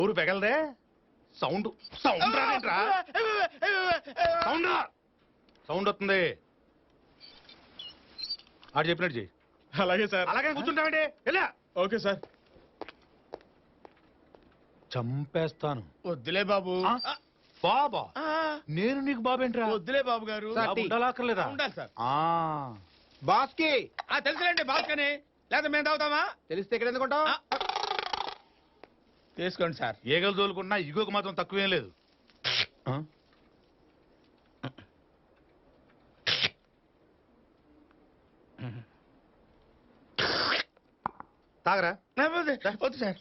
ఊరు పెగలదే sound sound రాదేంట్రా sound sound వస్తుంది ఆడు చెప్పినట్టు చెయ్యి అలాగే సార్ అలాగే కూర్చుంటామండి వెళ్ళా ఓకే సార్ చంపేస్తాను వద్దులే బాబు బాబా నేను నీకు బాబేంట్రా వద్దులే బాబు గారు ఉండాలక్కర్లేదా ఉండాలి సార్ బాస్ కి తెలుసులేండి బాస్ కని లేదా మేము తాగుతామా తెలిస్తే ఇక్కడ ఎందుకుంటావు తీసుకోండి సార్ ఏగలు తోలుకున్నా ఇగోకు మాత్రం తక్కువేం లేదు తాగరా వద్దు సార్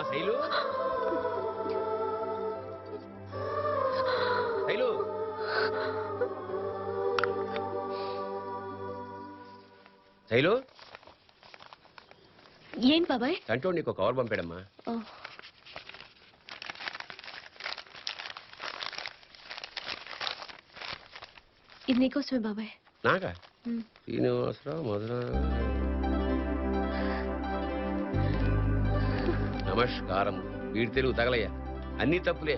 శైలు శైలు శైలు ఏంటి బాబాయ్ కంటో నీకు కవర్ పంపాడమ్మా ఇది నీకోసమే బాబాయ్ నాకా శ్రీనివాసరావు మధుర నమస్కారం వీడి తెలుగు తగలయ్యా అన్ని తప్పులే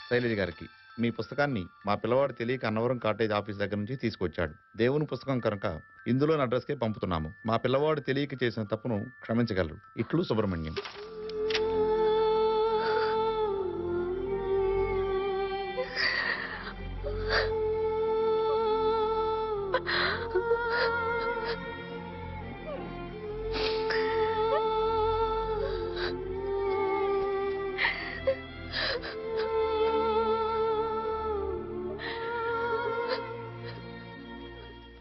శైలజ గారికి మీ పుస్తకాన్ని మా పిల్లవాడు తెలియక అన్నవరం కాటేజ్ ఆఫీస్ దగ్గర నుంచి తీసుకొచ్చాడు. దేవుని పుస్తకం కనుక ఇందులోని అడ్రస్కే పంపుతున్నాము. మా పిల్లవాడు తెలియక చేసిన తప్పును క్షమించగలరు. ఇట్లు సుబ్రహ్మణ్యం.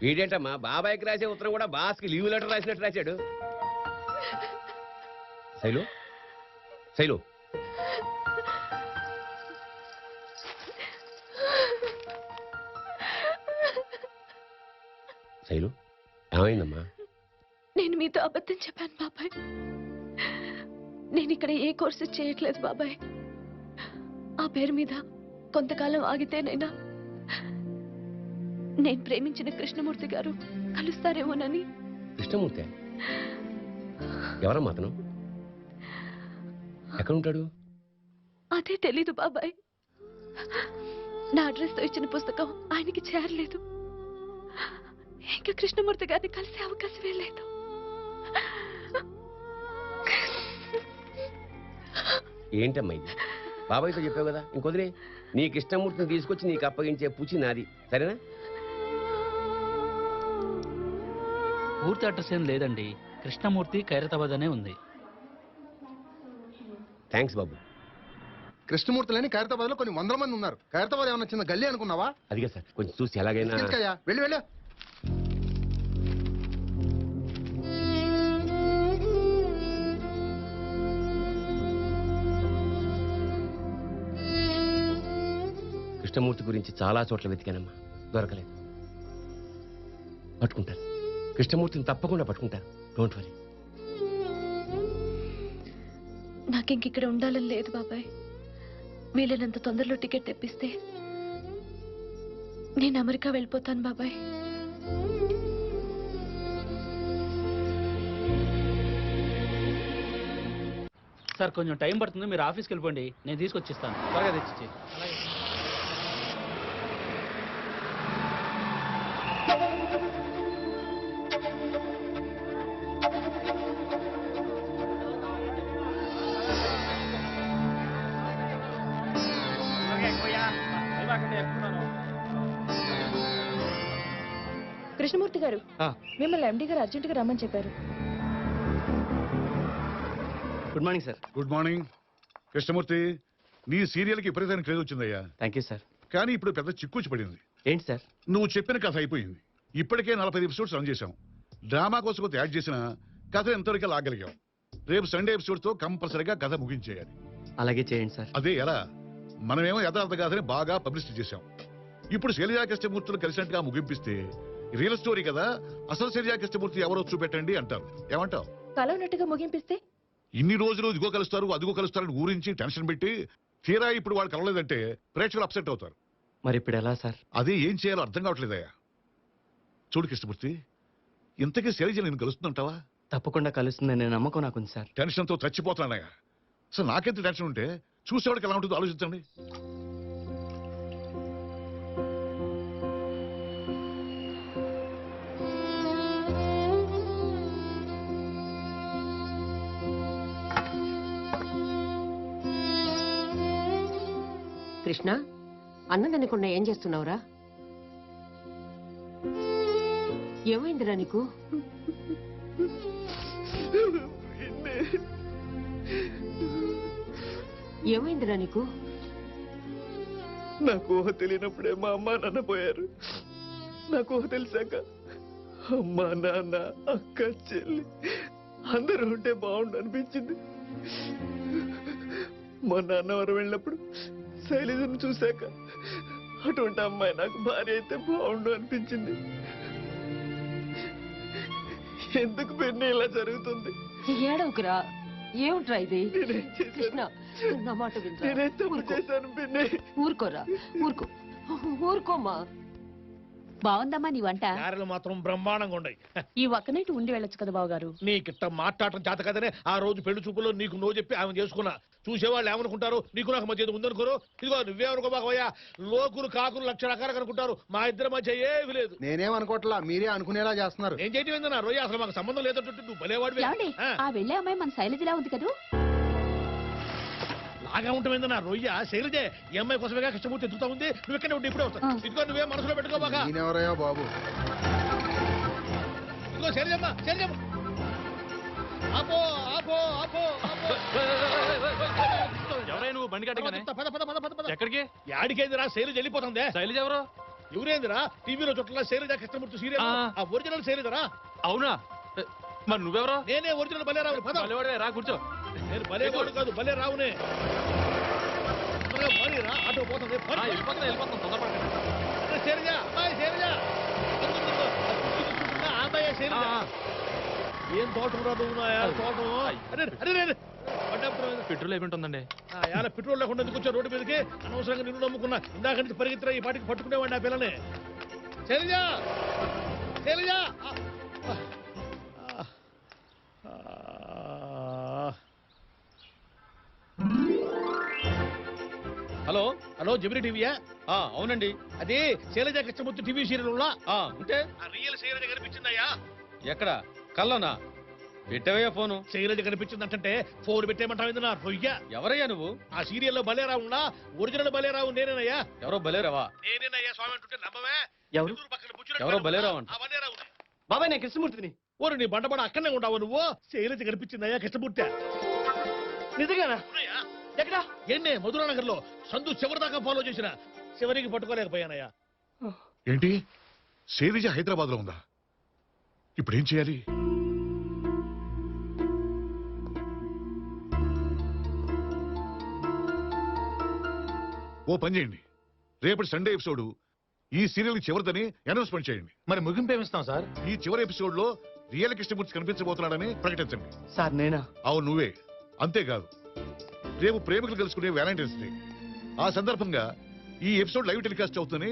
వీడేంటమ్మా బాబాయ్కి రాసే ఉత్తరం కూడా బాస్కి లీవ్ లెటర్ రాసినట్టు రాశాడు. శైలు శైలు శైలు ఏమైందమ్మా? నేను మీతో అబద్ధం చెప్పాను బాబాయ్. నేను ఇక్కడ ఏ కోర్సు చేయట్లేదు బాబాయ్. ఆ పేరు మీద కొంతకాలం ఆగితేనైనా నేను ప్రేమించిన కృష్ణమూర్తి గారు కలుస్తారేమోనని. కృష్ణమూర్తి ఎవరమ్మా అతను? ఎక్కడుంటాడు? అదే తెలీదు బాబాయ్. నా అడ్రస్ తో ఇచ్చిన పుస్తకం ఆయనకి చేరలేదు. ఇంకా కృష్ణమూర్తి గారిని కలిసే అవకాశమే లేదు. ఏంటమ్మా ఇది? బాబాయ్తో చెప్పావు కదా, ఇంకొదిలే. నీ కృష్ణమూర్తిని తీసుకొచ్చి నీకు అప్పగించే పూచి నాది, సరేనా? పూర్తి అడ్రస్ ఏం లేదండి. కృష్ణమూర్తి ఖైరతాబాద్ అనే ఉంది. థ్యాంక్స్ బాబు. కృష్ణమూర్తులని ఖైరతాబాద్ లో కొన్ని వందల మంది ఉన్నారు. ఖైరతాబాద్ ఏమన్నా చిన్న గల్లీ అనుకున్నావా? అదిగా సార్, కొంచెం చూసి ఎలాగైనా వెళ్ళి వెళ్ళు. కృష్ణమూర్తి గురించి చాలా చోట్ల వెతికానమ్మా, దొరకలేదు. పట్టుకుంటారు, కృష్ణమూర్తిని తప్పకుండా పట్టుకుంటారు. Don't worry. నాకింకిక్కడ ఉండాలని లేదు బాబాయ్. వీలైనంత తొందరలో టికెట్ తెప్పిస్తే నేను అమెరికా వెళ్ళిపోతాను బాబాయ్. సార్ కొంచెం టైం పడుతుంది, మీరు ఆఫీస్కి వెళ్ళిపోండి, నేను తీసుకొచ్చిస్తాను. త్వరగా తెచ్చిచ్చి. కృష్ణమూర్తి గారు మిమ్మల్ని ఎండి గారు అర్జెంట్ గా రమ్మని చెప్పారు. Good morning sir. Good morning Krishnamurthy. నీ సీరియల్కి విపరీతమైన క్రేజ్ వచ్చిందయ్యా. Thank you sir. కానీ ఇప్పుడు పెద్ద చిక్కుచ్చి పడింది. ఏంటి సార్? నువ్వు చెప్పిన కథ అయిపోయింది. ఇప్పటికే 45 ఎపిసోడ్స్ రన్ చేశాం. డ్రామా కోసం కొంత యాడ్ చేసిన కథ ఎంతవరకు లాగలిగాం. రేపు సండే ఎపిసోడ్తో కంపల్సరీగా కథ ముగించేయాలి. అలాగే చేయండి సార్. అదే ఎలా? మనమేమో యథార్థ కథని బాగా పబ్లిసిటీ చేశాం. ఇప్పుడు శైలజా కృష్ణమూర్తులు కలిసినట్టుగా ముగింపిస్తే రియల్ స్టోరీ కదా, అసలు శైలజా కృష్ణమూర్తి ఎవరో చూపెట్టండి అంటారు. ఏమంటావు? కలవనట్టుగా ముగింపిస్తే ఇన్ని రోజులు ఇదిగో కలుస్తారు అదిగో కలుస్తారని ఊరించి టెన్షన్ పెట్టి తీరా ఇప్పుడు వాళ్ళు కలవలేదంటే ప్రేక్షకులు అప్సెట్ అవుతారు. మరి ఇప్పుడు ఎలా సార్? అదే ఏం చేయాలో అర్థం కావట్లేదయ్యా. చూడు కృష్ణమూర్తి, ఇంతకీ శైలజ నేను కలుస్తుందంటావా? తప్పకుండా కలుస్తుందనే నమ్మకం నాకుంది సార్. టెన్షన్తో చచ్చిపోతున్నానయ్యా. అసలు నాకెంత టెన్షన్ ఉంటే చూసేవాడికి ఎలా ఉంటుందో ఆలోచించండి. కృష్ణ, అన్నం తినకుండా ఏం చేస్తున్నావురా? ఏమైందిరా నీకు? ఏమైందిరా నీకు? నాకు ఊహ తెలియనప్పుడే మా అమ్మ నాన్న పోయారు. నాకు ఊహ తెలిసాక అమ్మ నాన్న అక్క చెల్లి అందరూ ఉంటే బాగుండు అనిపించింది. మా నాన్నవారు వెళ్ళినప్పుడు శైలజను చూశాక అటువంటి అమ్మాయి నాకు భార్య అయితే బాగుండు అనిపించింది. ఎందుకు పెన్ని ఇలా జరుగుతుంది? ఏడవకురా. ఏమిట్రా ఇది? నేనేం కృష్ణ, చేశాను? నా మాట వినరా. నేనేం తప్పు చేశాను పిన్ని? ఊరుకోరా, ఊరుకో, ఊరుకోమ్మా. బాగుందమ్మా నీ వంట. గారెలు మాత్రం బ్రహ్మాండంగా ఉన్నాయి. ఈ ఒక్క నైట్ ఉండి వెళ్ళొచ్చు కదా బావగారు. నీకిట్ట మాట్లాడటం చేత కదనే ఆ రోజు పెళ్లి చూపులో నీకు నో చెప్పి ఆమె చేసుకున్నా. చూసేవాళ్ళు ఏమనుకుంటారు, నీకు నాకు మధ్య ఏదో ఉందనుకోరు. ఇదిగో నువ్వేమనుకో బాగోయ్యా, లోకులు కాకులు లక్ష రకాలు అనుకుంటారు. మా ఇద్దరి మధ్య ఏమి లేదు. నేనేమనుకోవట్లా, మీరే అనుకునేలా చేస్తున్నారు. ఏం చేయటం ఏందన్నా రొయ్య, అసలు మాకు సంబంధం లేదంటుంటే నువ్వు భలేవాడివి. ఆ వెళ్ళే అమ్మాయి మన శైలజలా ఉంది కదా. లాగా ఉంటుందన్నా రొయ్య. శైలజే ఈ అమ్మాయి కోసమేగా కృష్ణమూర్తి ఎదుగుతా ఉంది. నువ్వు ఎక్కడే ఉంటే ఇప్పుడే వస్తావు. ఇదిగో నువ్వే మనసులో పెట్టుకోబాక. నేనెవరయ్యా బాబు? ఇదిగో శైలజమ్మ, శైలజమ్మ ఆపో ఆపో ఆపో ఆపో. ఎవరైనా నువ్వు బండి కట్టగానే పద పద పద పద పద. ఎక్కడికి? యాడికేందిరా శైలజ వెళ్ళిపోతుంది. శైలజ ఎవరు? ఎవరేందిరా టీవీలో చుట్టలా శైలజ కృష్ణమూర్తి సీరియల్ ఆ ఒరిజినల్ శైలజరా. అవునా? మరి నువ్వెవరో? నేనే ఒరిజినల్ బలేరావు. పద. భలేవాడివే, రా కూర్చో. నేను బలేవాడు కాదు, బలే రావునే. రా ఆటో పోతుంది. వెళ్ళిపోతాం తొందరపడకండి. శైలజ, అమ్మాయి శైలజ. అమ్మాయి శైలజ. ఏం తోటం రా నువ్వు నా తోటం. అరే అరే అరే పెట్రోల్ అయిపోతుందండి. పెట్రోల్ లేకుండా ఎందుకు వచ్చా రోడ్డు మీదకి? అనవసరంగా నిన్ను నమ్ముకున్నా. ఇందాక నుంచి పరిగెత్తిరా ఈ పాటికి పట్టుకునేవాడిని ఆ పిల్లని. శైలజ, శైలజ. హలో హలో, జమిని టీవీయా? అవునండి. అదే శైలజ కృష్ణమూర్తి టీవీ సీరియల్ ఉంటే రియల్ శైలజ కనిపించిందయ్యా. ఎక్కడ? కల్లోనా? పెట్టవయ్యా ఫోను. శైలజ కనిపించిందంటే ఫోన్ పెట్టేయమంటావు నా రొయ్య. ఎవరయ్యా నువ్వు? ఆ సీరియల్లో బలేరావు ఉన్నా ఒరిజినల్ బలేరావు నేనేనయ్యా. ఎవరో బలేరావా? నేనేనయ్యా స్వామి అంటుంటే నమ్మవే? ఎవరు? పక్కన కూర్చున్నట్టు ఎవరో బలేరావు అంట. ఆ బలేరావు. బాబాయ్, నేను కృష్ణమూర్తిని. ఓరు నీ బండబడ అక్కడనే ఉండవు నువ్వు. శైలజ కనిపించిందయ్యా కృష్ణమూర్తి. నిజంగానా? ఎక్కడ? ఎన్నే మధురానగర్ లో సందు చివరి దాకా ఫాలో చేసిన చివరికి పట్టుకోలేకపోయానయ్యా. ఏంటి? శైలజ హైదరాబాద్ లో ఉందా? ఇప్పుడేం చేయాలి? ఓ పని చేయండి, రేపటి సండే ఎపిసోడ్ ఈ సీరియల్ చివరిదని అనౌన్స్మెంట్ చేయండి. మరి ముగింపు ఏమిస్తాం సార్? ఈ చివరి ఎపిసోడ్ లో రియల్ కృష్ణమూర్తి కనిపించబోతున్నాడని ప్రకటించండి. సార్ నేనా? అవును నువ్వే. అంతేకాదు, రేపు ప్రేమికులు కలుసుకునే వ్యాలంటైన్స్ డే. ఆ సందర్భంగా ఈ ఎపిసోడ్ లైవ్ టెలికాస్ట్ అవుతుందని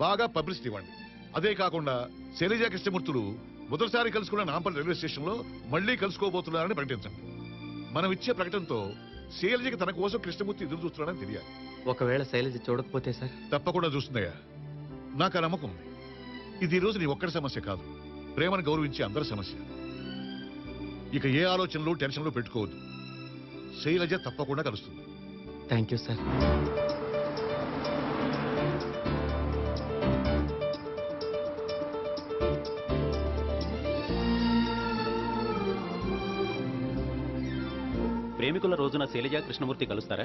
బాగా పబ్లిసిటీ ఇవ్వండి. అదే కాకుండా శైలజ కృష్ణమూర్తులు మొదటిసారి కలుసుకున్న నాంపల్లి రైల్వే స్టేషన్ లో మళ్లీ కలుసుకోబోతున్నారని ప్రకటించండి. మనం ఇచ్చే ప్రకటనతో శైలజకి తన కోసం కృష్ణమూర్తి ఎదురు చూస్తున్నాడని తెలియాలి. ఒకవేళ శైలజ చూడకపోతే సార్? తప్పకుండా చూస్తుందయ్యా, నాకు ఆ నమ్మకం ఉంది. ఇది ఈ రోజు నీ ఒక్కడి సమస్య కాదు, ప్రేమను గౌరవించే అందరి సమస్య. ఇక ఏ ఆలోచనలు టెన్షన్లు పెట్టుకోవద్దు. శైలజ తప్పకుండా కలుస్తుంది. Thank you sir. ప్రేమికుల రోజున శైలజ కృష్ణమూర్తి కలుస్తారా?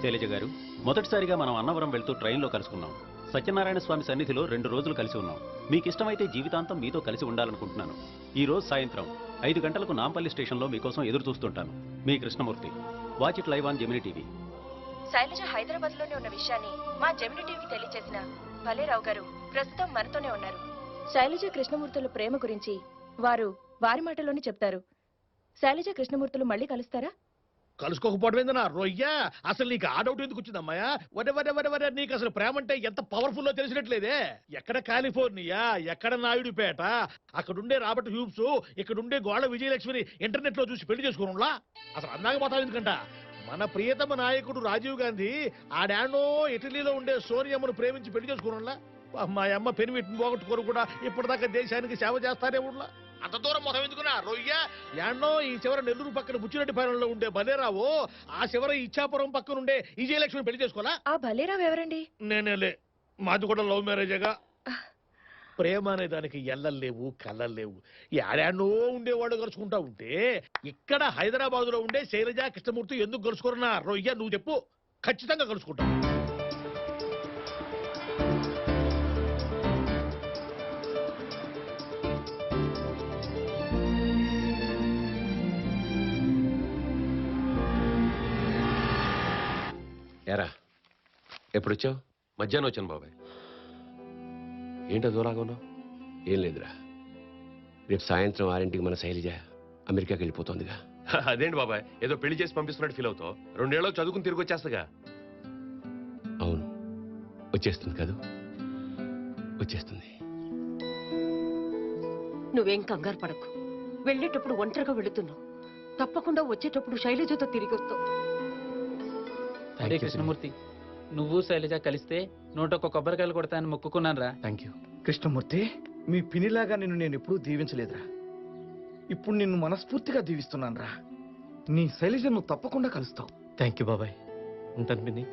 శైలజ గారు, మొదటిసారిగా మనం అన్నవరం వెళ్తూ ట్రైన్లో కలుసుకున్నాం. సత్యనారాయణ స్వామి సన్నిధిలో 2 రోజులు కలిసి ఉన్నాం. మీకు ఇష్టమైతే జీవితాంతం మీతో కలిసి ఉండాలనుకుంటున్నాను. ఈ రోజు సాయంత్రం 5 గంటలకు నాంపల్లి స్టేషన్లో మీకోసం ఎదురు చూస్తుంటాను. మీ Krishnamurthy. Watch it live on Gemini TV. Shailaja Hyderabad లోనే ఉన్న విషయాన్ని మా జెమినీ టీవీకి తెలియచేసిన భలేరావు గారు ప్రస్తుతం మనతోనే ఉన్నారు. శైలజ కృష్ణమూర్తుల ప్రేమ గురించి వారు వారి మాటలోనే చెప్తారు. శైలజ కృష్ణమూర్తులు మళ్ళీ కలుస్తారా? కలుసుకోకపోవడం నా రొయ్య. అసలు నీకు ఆ డౌట్ ఎందుకు వచ్చింది అమ్మాయ? వరే నీకు అసలు ప్రేమ అంటే ఎంత పవర్ఫుల్లో తెలిసినట్లేదే. ఎక్కడ కాలిఫోర్నియా, ఎక్కడ నాయుడుపేట, అక్కడుండే రాబర్ట్ హ్యూబ్స్, ఇక్కడుండే గోళ్ళ విజయలక్ష్మిని ఇంటర్నెట్ లో చూసి పెళ్లి చేసుకోనులా? అసలు అందాక పోతావు ఎందుకంట? మన ప్రియతమ నాయకుడు రాజీవ్ గాంధీ ఆడానో ఇటలీలో ఉండే సోనియమ్మను ప్రేమించి పెళ్లి చేసుకోనులా? మా అమ్మ పెనిమిటిని పోగొట్టుకోరు కూడా ఇప్పటిదాకా దేశానికి సేవ చేస్తానే ఉన్నా. అంత దూరం మొహం ఎందుకున్నా రొయ్య? యాన్నో ఈ చివర నెల్లూరు పక్కన బుచ్చిరెడ్డిపాలెంలో ఉండే భలేరావు, ఆ చివర ఇచ్చాపురం పక్కన ఉండే విజయలక్ష్మి పెళ్లి చేసుకోవాలా? ఆ భలేరావు ఎవరండి? నేనేలే, మాది కూడా లవ్ మ్యారేజేగా. ప్రేమ అనే దానికి ఎల్లలేవు, కళ్ళలేవు. యాడానో ఉండేవాడు గడుచుకుంటా ఉంటే ఇక్కడ హైదరాబాద్ లో ఉండే శైలజ కృష్ణమూర్తి ఎందుకు గడుచుకోరన్నా రొయ్య? నువ్వు చెప్పు. ఖచ్చితంగా కలుసుకుంటా. ఎరా ఎప్పుడొచ్చావు? మధ్యాహ్నం వచ్చాను బాబాయ్. ఏంటో దూరంగా ఉన్నావు? ఏం లేదురా, రేపు సాయంత్రం 6ంటికి మన శైలజ అమెరికాకి వెళ్ళిపోతుందిగా. అదేంటి బాబాయ్, ఏదో పెళ్లి చేసి పంపిస్తున్నట్టు ఫీల్ అవుతావు? 2 ఏళ్ళు చదువుకుని తిరిగి వచ్చేస్తాగా. అవును, వచ్చేస్తుంది కదూ, వచ్చేస్తుంది. నువ్వేం కంగారు పడకు. వెళ్ళేటప్పుడు ఒంటరిగా వెళుతున్నావు. తప్పకుండా వచ్చేటప్పుడు శైలజతో తిరిగి వస్తావు. అరే కృష్ణమూర్తి, నువ్వు శైలజ కలిస్తే 101 కొబ్బరికాయలు కొడతానని మొక్కుకున్నాను రా. Thank you Krishnamurthy. మీ పినిలాగా నిన్ను నేను ఎప్పుడూ దీవించలేదురా. ఇప్పుడు నిన్ను మనస్ఫూర్తిగా దీవిస్తున్నాను రా. నీ శైలజ నువ్వు తప్పకుండా కలుస్తావు. థ్యాంక్ యూ బాబాయ్. ఉంటాను పిన్ని,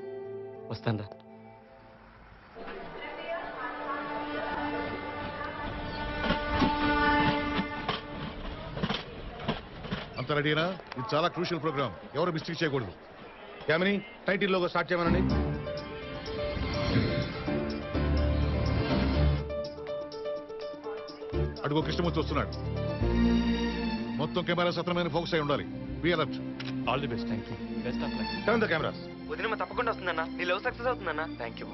వస్తాను రా. అంత రెడీనా? ఇది చాలా క్రూషియల్ ప్రోగ్రామ్, ఎవరు మిస్టేక్ చేయకూడదు. యామిని, టైటిల్ లోగో స్టార్ట్ చేయమనండి. అడుగు కృష్ణమూర్తి వస్తున్నాడు. మొత్తం కెమెరా సత్రమైన ఫోకస్ అయి ఉండాలి. Be alert. All the best. Thank you. Best of luck. Turn the cameras. వదిన తప్పకుండా వస్తుందన్నా. నీ లవ్ సక్సెస్ అవుతుందన్నా. థ్యాంక్ యూ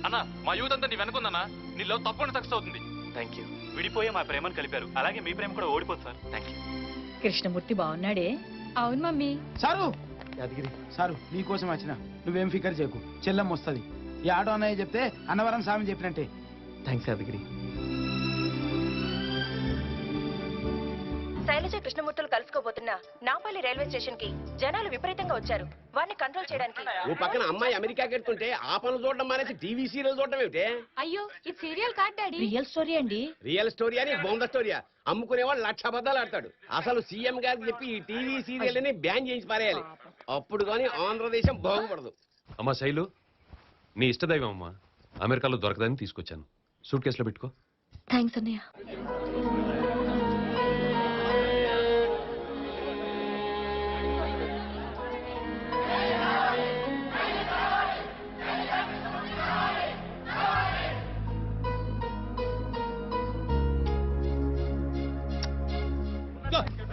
అన్న, మా యూత్ అంతా నీ వెనుకుందన్నా. నీ లవ్ తప్పకుండా సక్సెస్ అవుతుంది. Thank you. విడిపోయే మా ప్రేమను కలిపారు, అలాగే మీ ప్రేమ కూడా ఓడిపోతుంది సార్. Thank you. కృష్ణమూర్తి బాగున్నాడే? అవును మమ్మీ. సారు యాదగిరి సారు, నీకోసం వచ్చిన. నువ్వేం ఫికర్ చేయకు, చెల్లం వస్తుంది. ఈ ఆటో అన్నయ్య చెప్తే అన్నవరం స్వామి చెప్పినట్టే. థ్యాంక్స్ యాదగిరి. శైలజ కృష్ణమూర్తులు కలుసుకోబోతున్న నాంపల్లి రైల్వే స్టేషన్ కి జనాలు విపరీతంగా వచ్చారు. వారిని కంట్రోల్ చేయడానికి ఓ పక్కన అమ్మాయి అమెరికాకి వెళ్తుంటే ఆ పనులు చూడడం మానేసి టీవీ సీరియల్ చూడడం ఏమిటే? అయ్యో, ఇది సీరియల్ కాదు డాడీ, రియల్ స్టోరీ అండి. రియల్ స్టోరీ అని బొంద స్టోరీయా? అమ్ముకునేవాడు 1,00,000 అబద్ధాలు ఆడతాడు. అసలు సీఎం గారికి చెప్పి ఈ టీవీ సీరియల్ ని బ్యాన్ చేయించి పారేయాలి. అప్పుడు కానీ ఆంధ్రదేశం బాగుపడదు. అమ్మా శైలు, నీ ఇష్టదైవం అమ్మా. అమెరికాలో దొరకదని తీసుకొచ్చాను. సూట్ కేసులో పెట్టుకో. థ్యాంక్స్ అన్నయ్య.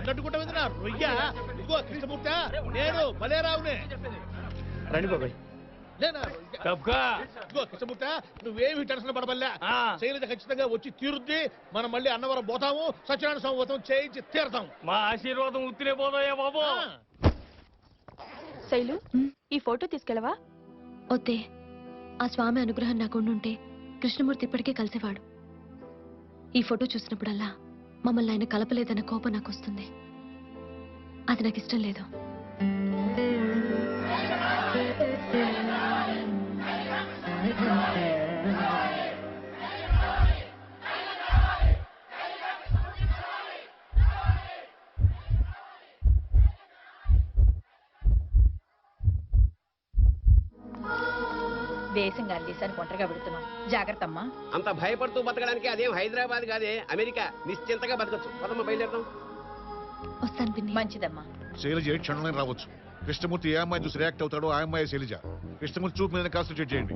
అన్నట్టుకుంటా రొయ్య. ఇదిగో కృష్ణమూర్తి, నేను భలేరావునే. రండి బాబాయ్. ఇదిగో కృష్ణమూర్తి, నువ్వేమి టెన్షన్ పడబల్లా. శైలజ ఖచ్చితంగా వచ్చి తీరుద్ది. మనం మళ్ళీ అన్నవరం పోతాము, సత్యనారాయణ స్వామి వ్రతం చేయించి తీరతాం. మా ఆశీర్వాదం ఉత్తినే పోదాయా బాబు. శైలు, ఈ ఫోటో తీసుకెళ్ళవా? వద్దే, ఆ స్వామి అనుగ్రహం నాకు ఉండుంటే కృష్ణమూర్తి ఇప్పటికే కలిసేవాడు. ఈ ఫోటో చూసినప్పుడల్లా మమ్మల్ని ఆయన కలపలేదన్న కోపం నాకు వస్తుంది. అది నాకు ఇష్టం లేదు. దేశం గారి దేశానికి ఒంటరిగా పెడుతున్నాం. జాగ్రత్త అమ్మా. అంత భయపడుతూ బతకడానికి అదేం హైదరాబాద్ కాదే, అమెరికా. నిశ్చింతగా బతకచ్చు. పదమ్మ బయలుదేరదాం. వస్తాను పిన్ని. మంచిదమ్మా. శైలజ ఏ క్షణంలో రావచ్చు. కృష్ణమూర్తి ఏ అమ్మాయి చూసి రియాక్ట్ అవుతాడో ఆ అమ్మాయి శైలజ. కృష్ణమూర్తి చూపు మీద కాన్సన్ట్రేట్ చేయండి.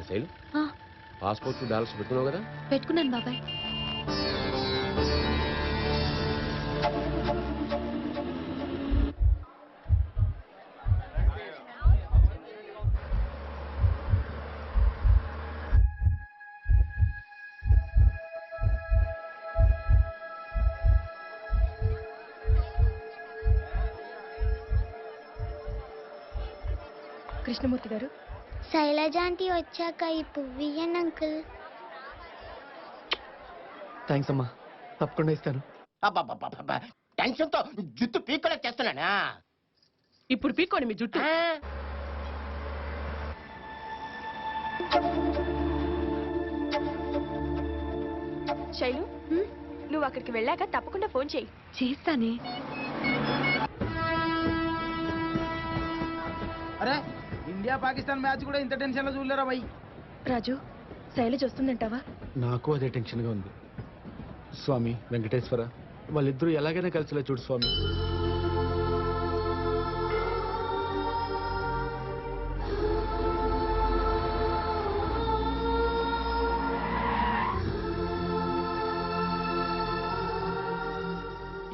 శైలు పాస్పోర్ట్ డాలర్స్ పెట్టుకున్నావు కదా? పెట్టుకున్నాను బాబాయ్. కృష్ణమూర్తి గారు, శైలజాంటి వచ్చాక ఈ పువ్వు ఇయ్యండి అంకుల్. థ్యాంక్స్ అమ్మా, తప్పకుండా ఇస్తాను. టెన్షన్ తో జుట్టు పీక్కలే చేస్తున్నానా? ఇప్పుడు పీక్కోండి మీ జుట్టు. శైలు, నువ్వు అక్కడికి వెళ్ళాక తప్పకుండా ఫోన్ చేయి. చేస్తానే. అరే ఇండియా పాకిస్తాన్ మ్యాచ్ కూడా ఇంత టెన్షన్ లో చూడలేరా భయ్. రాజు, శైలజ వస్తుందంటావా? నాకు అదే టెన్షన్గా ఉంది. స్వామి వెంకటేశ్వర, వాళ్ళిద్దరూ ఎలాగైనా కలిసిలా చూడు స్వామి.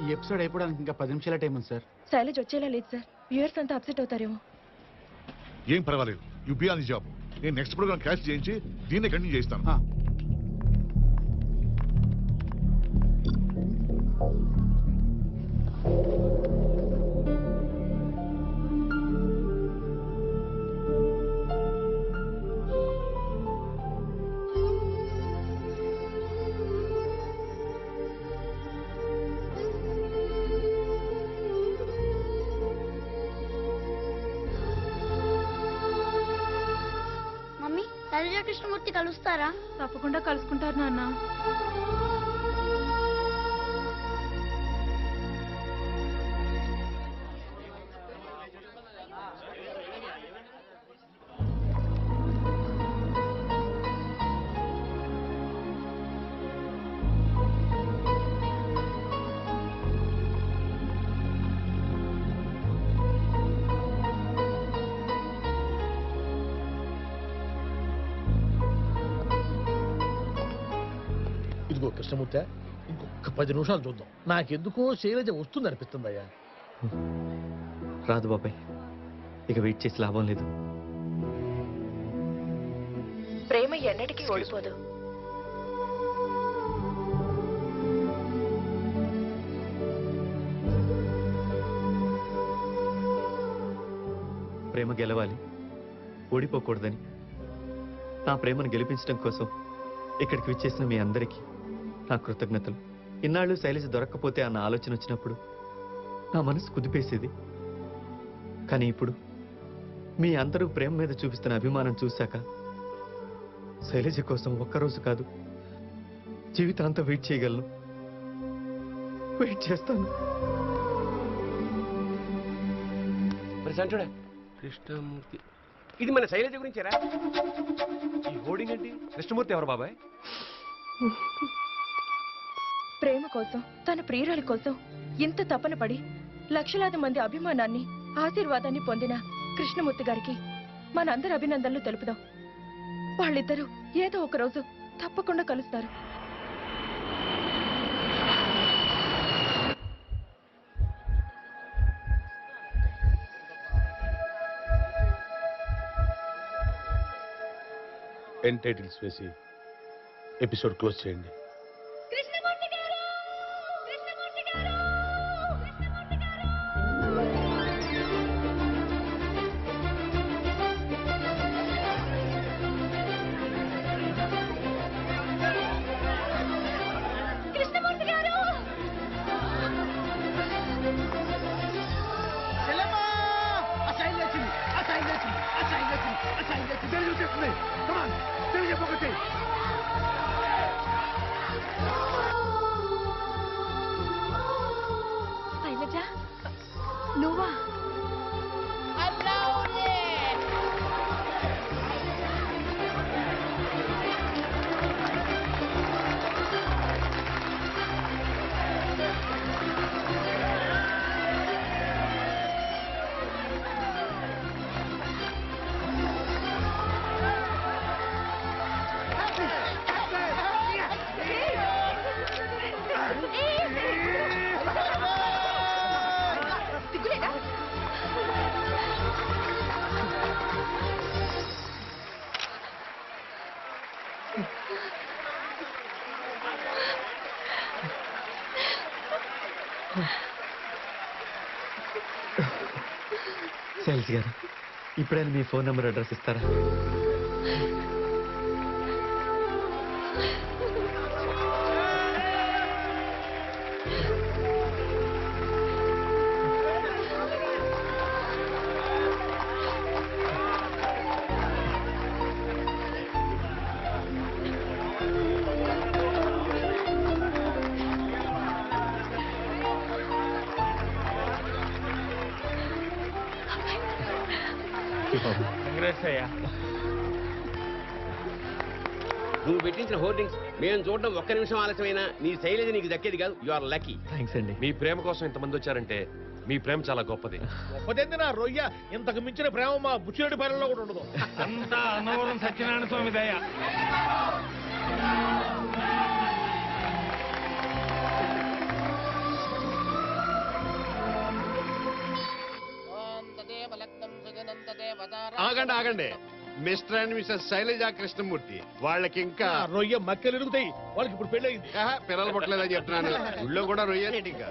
ఈ ఎపిసోడ్ అయిపోవడానికి ఇంకా 10 నిమిషాల టైం ఉంది సార్. శైలజ వచ్చేలా లేదు సార్. వ్యూయర్స్ అంతా అప్సెట్ అవుతారేమో. ఏం పర్వాలేదు, you be on the job. నేను నెక్స్ట్ ప్రోగ్రామ్ క్యాష్ చేయించి దీన్నే కంటిన్యూ చేస్తాను. మమ్మీ, శైలజ కృష్ణమూర్తి కలుస్తారా? తప్పకుండా కలుసుకుంటారు నాన్న. ఇదిగో కృష్ణమూర్తి, ఇంకొక 10 నిమిషాలు చూద్దాం. నాకెందుకో శైలజ వస్తుంది అనిపిస్తుందయ్యా. రాదు బాబాయ్, ఇక వెయిట్ చేసి లాభం లేదు. ప్రేమ ఎన్నటికీ ఓడిపోదు. ప్రేమ గెలవాలి, ఓడిపోకూడదని నా ప్రేమను గెలిపించడం కోసం ఇక్కడికి విచ్చేసిన మీ అందరికీ నా కృతజ్ఞతలు. ఇన్నాళ్ళు శైలజ దొరక్కపోతే అన్న ఆలోచన వచ్చినప్పుడు నా మనసు కుదిపేసేది. కానీ ఇప్పుడు మీ అందరూ ప్రేమ మీద చూపిస్తున్న అభిమానం చూశాక శైలజ కోసం ఒక్కరోజు కాదు, జీవితాంతం వెయిట్ చేయగలను. వెయిట్ చేస్తాను. ప్రశాంతుడా, కృష్ణమూర్తి ఇది మన శైలజ గురించేరా? ఈ హోర్డింగ్ ఏంటి? కృష్ణమూర్తి ఎవరు బాబాయ్? ప్రేమ కోసం, తన ప్రియురాలి కోసం ఇంత తపన పడి లక్షలాది మంది అభిమానాన్ని, ఆశీర్వాదాన్ని పొందిన కృష్ణమూర్తి గారికి మనందరి అభినందనలు తెలుపుదాం. వాళ్ళిద్దరూ ఏదో ఒక రోజు తప్పకుండా కలుస్తారు. ఎండ్ టైటిల్స్ వేసి ఎపిసోడ్ క్లోజ్ చేయండి. Come on, శైలజ గారు ఇప్పుడైనా మీ ఫోన్ నెంబర్ అడ్రస్ ఇస్తారా? నువ్వు పెట్టించిన హోర్డింగ్స్ మేము చూడడం ఒక్క నిమిషం ఆలస్యమైనా నీ శైలజ నీకు దక్కేది కాదు. You are lucky. థ్యాంక్స్ అండి. మీ ప్రేమ కోసం ఇంతమంది వచ్చారంటే మీ ప్రేమ చాలా గొప్పది. గొప్పదెంది నా రొయ్య, ఇంతకు మించిన ప్రేమ మా బుచ్చిరెడ్డి పాలనలో కూడా ఉండదు. అంతా అన్నవరం సత్యనారాయణ స్వామి దయ. ఆగండి Mr and Mrs Shailaja Krishnamurthy వాళ్ళకి ఇంకా రొయ్య మక్కలు ఎరుగుతాయి. వాళ్ళకి ఇప్పుడు పెళ్ళి పిల్లలు పుట్టలేదని చెప్తున్నాను. ఊళ్ళో కూడా రొయ్యలేటి ఇంకా.